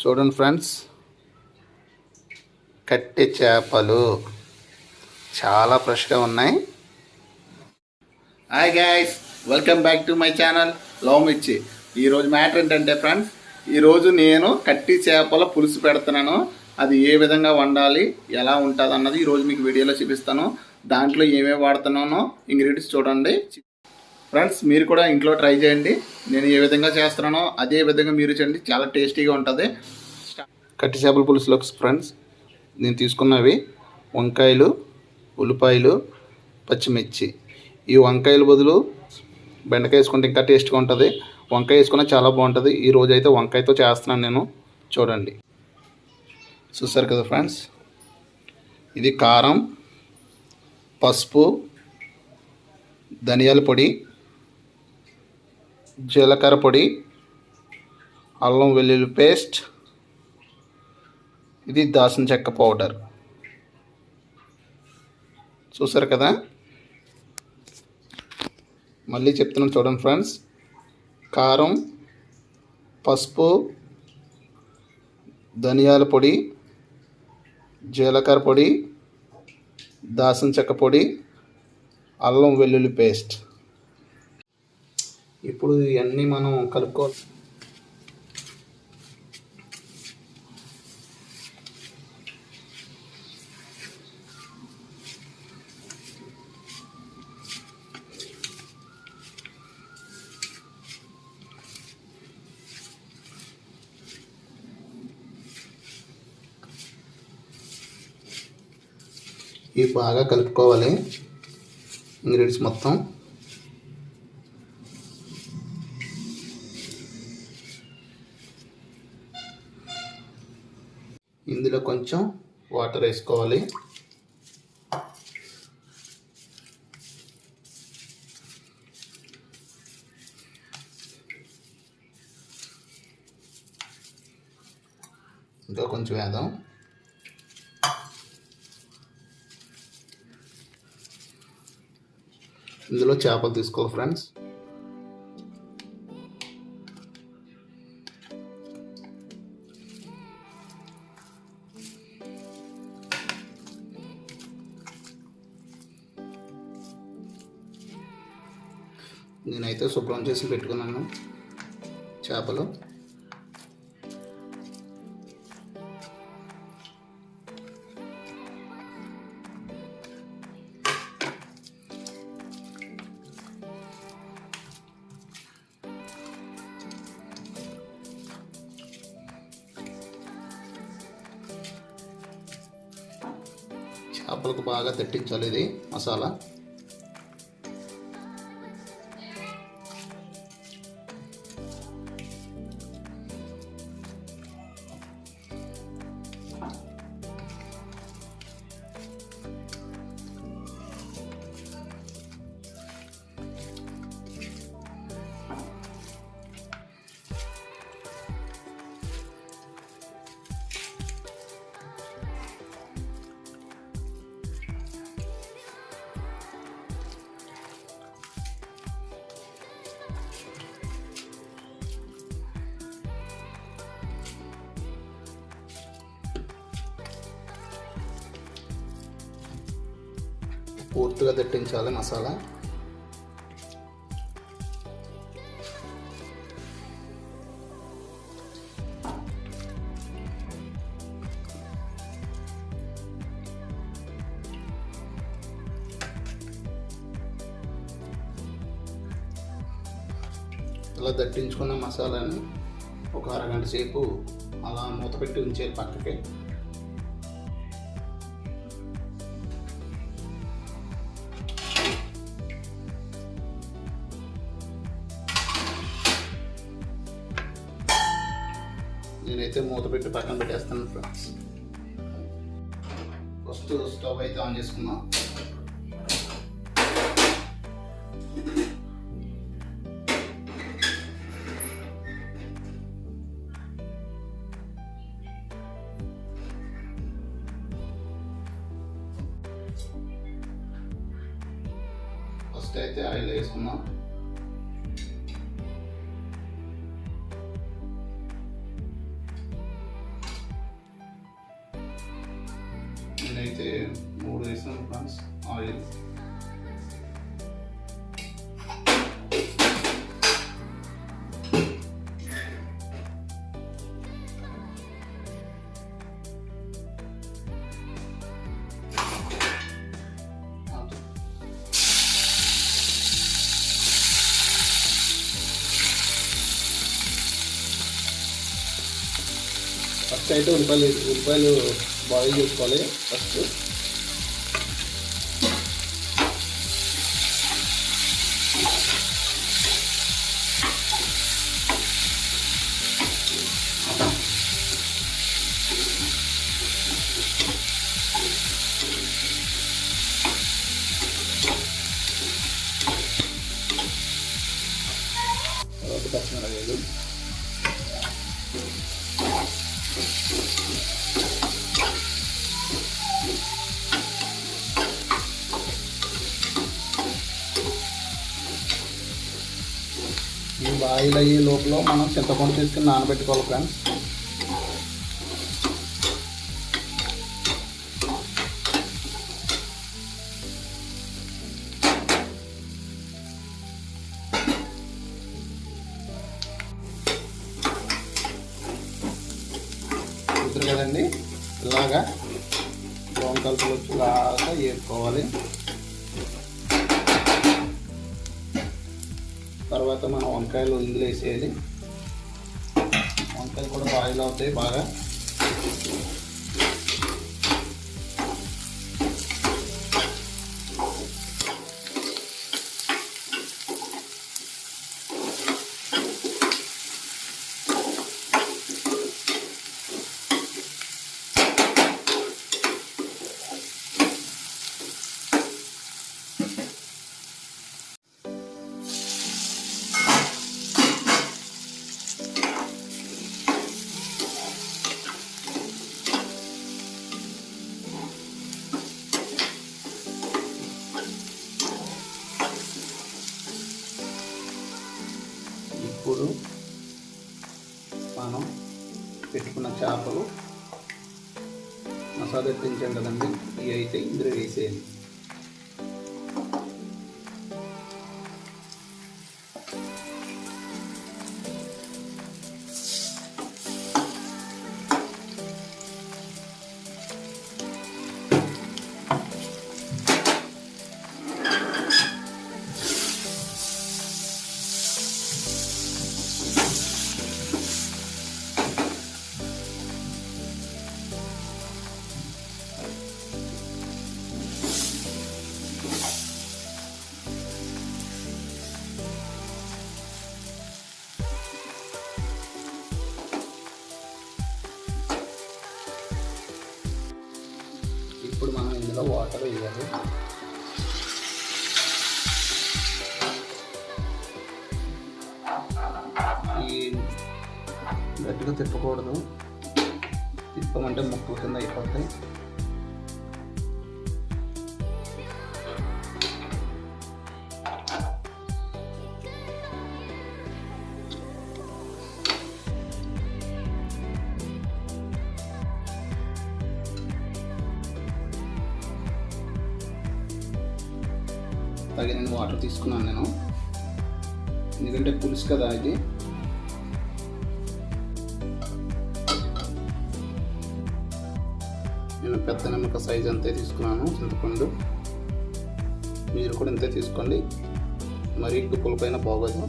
చూడండి ఫ్రెండ్స్, కట్టె చేపలు చాలా ఫ్రెష్గా ఉన్నాయి. Hi guys, welcome back to my channel లవ్మిర్చి. ఈరోజు మ్యాటర్ ఏంటంటే ఫ్రెండ్స్, ఈరోజు నేను కట్టి చేపల పులుసు పెడుతున్నాను. అది ఏ విధంగా వండాలి, ఎలా ఉంటుంది అన్నది ఈరోజు మీకు వీడియోలో చూపిస్తాను. దాంట్లో ఏమేమి వాడుతున్నానో ఇంగ్రీడియంట్స్ చూడండి ఫ్రెండ్స్. మీరు కూడా ఇంట్లో ట్రై చేయండి. నేను ఏ విధంగా చేస్తున్నానో అదే విధంగా మీరు చేయండి, చాలా టేస్టీగా ఉంటుంది. కట్టి చేపల పులుసులోకి ఫ్రెండ్స్ నేను తీసుకున్నవి వంకాయలు, ఉల్లిపాయలు, పచ్చిమిర్చి. ఈ వంకాయల బదులు బెండకాయ వేసుకుంటే ఇంకా టేస్ట్గా ఉంటుంది. వంకాయ వేసుకున్నా చాలా బాగుంటుంది. ఈరోజు అయితే వంకాయతో చేస్తున్నాను నేను. చూడండి, చూస్తారు కదా ఫ్రెండ్స్. ఇది కారం, పసుపు, ధనియాల పొడి, జీలకర్ర పొడి, అల్లం వెల్లుల్లి పేస్ట్, ఇది దాల్చిన చెక్క పౌడర్. చూసారు కదా. మళ్ళీ చెప్తున్నాను చూడండి ఫ్రెండ్స్. కారం, పసుపు, ధనియాల పొడి, జీలకర్ర పొడి, దాల్చిన చెక్క పొడి, అల్లం వెల్లుల్లి పేస్ట్. ఇప్పుడు ఇవన్నీ మనం కలుపుకోవాలి. ఇవి బాగా కలుపుకోవాలి ఇంగ్రీడియంట్స్ మొత్తం. ఇందులో కొంచెం వాటర్ వేసుకోవాలి. ఇంకా కొంచెం వేద్దాం. ఇందులో చేపలు తీసుకోవాలి ఫ్రెండ్స్. నేనైతే శుభ్రం చేసి పెట్టుకున్నాను చేపలు. చేపలకు బాగా తట్టించాలి ఇది మసాలా. పూర్తిగా దట్టించాలి మసాలా. ఇలా దట్టించుకున్న మసాలాని ఒక అరగంట సేపు అలా మూత పెట్టి ఉంచేది పక్కకి. నేనైతే మూత పెట్టి పక్కన పెట్టేస్తాను ఫ్రెండ్స్. ఫస్ట్ స్టవ్ అయితే ఆన్ చేసుకున్నాం. ఫస్ట్ అయితే ఆయిల్ వేసుకున్నాం. 3 వేసాను ఫ్రెండ్స్ ఆయిల్. ఫస్ట్ అయితే ఉల్లిపాయలు బాయిల్ చేసుకోవాలి. ఫస్ట్ తర్వాత పచ్చిమిరపకాయలు, ఈ బాయిల్ అయ్యే లోపల మనం చింతపండు తీసుకుని నానబెట్టుకోవాలి ఫ్రెండ్స్. చూద్దరు కదండి, ఇలాగా బ్రౌన్ కలర్ వచ్చేలాగా వేసుకోవాలి. తర్వాత మనం వంకాయలు ఇందులో వేసేయాలి. వంకాయలు కూడా బాయిల్ అవుతాయి బాగా. ఇప్పుడు మనం పెట్టుకున్న చేపలు మసాలా ఎత్తించాం కదండి, ఇవి అయితే ఇందులో వేసేయాలి. ఇప్పుడు మనం ఇందులో వాటర్ వేయాలి. ఈ గట్టిగా తిప్పకూడదు, తిప్పమంటే ముక్కల కింద అయిపోతాయి. తగిన వాటర్ తీసుకున్నాను నేను, ఎందుకంటే పులుసు కదా ఇది. నేను పెద్ద నిమ్మకాయ సైజ్ అంతే తీసుకున్నాను చింతపండు. మీరు కూడా ఇంతే తీసుకోండి, మరీ ఎక్కువ పులుపైన బాగోదు.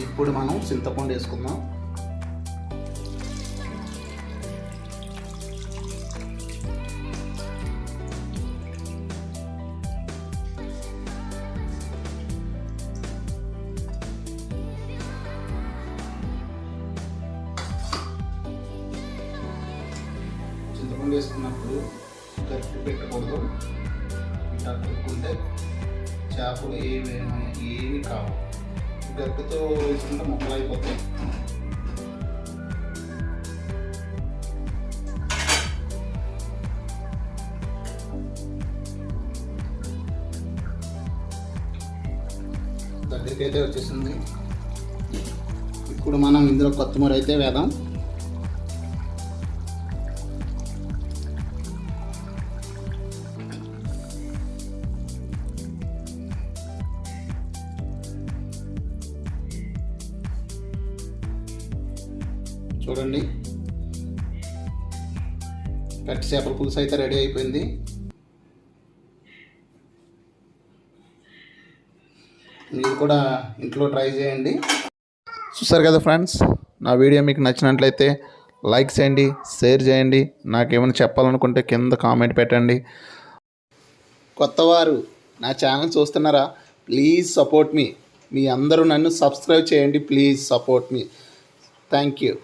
ఇప్పుడు మనం చింతపండు వేసుకుందాం. వేసుకున్నప్పుడు గట్టి పెట్టకూడదు. ఇట్లా పెట్టుకుంటే చేపలు ఏమి కావు. గట్టితో వేసుకుంటే ముక్కలు అయిపోతాయి. దగ్గరికి అయితే వచ్చేసింది. ఇప్పుడు మనం ఇందులో కొత్తిమీర అయితే వేద్దాం. చూడండి, కట్టి చేపల పులుసు అయితే రెడీ అయిపోయింది. మీరు కూడా ఇంట్లో ట్రై చేయండి. చూసారు కదా ఫ్రెండ్స్, నా వీడియో మీకు నచ్చినట్లయితే లైక్ చేయండి, షేర్ చేయండి. నాకేమైనా చెప్పాలనుకుంటే కింద కామెంట్ పెట్టండి. కొత్తవారు నా ఛానల్ చూస్తున్నారా? ప్లీజ్ సపోర్ట్ మీ అందరూ నన్ను సబ్స్క్రైబ్ చేయండి. Please support me. Thank you.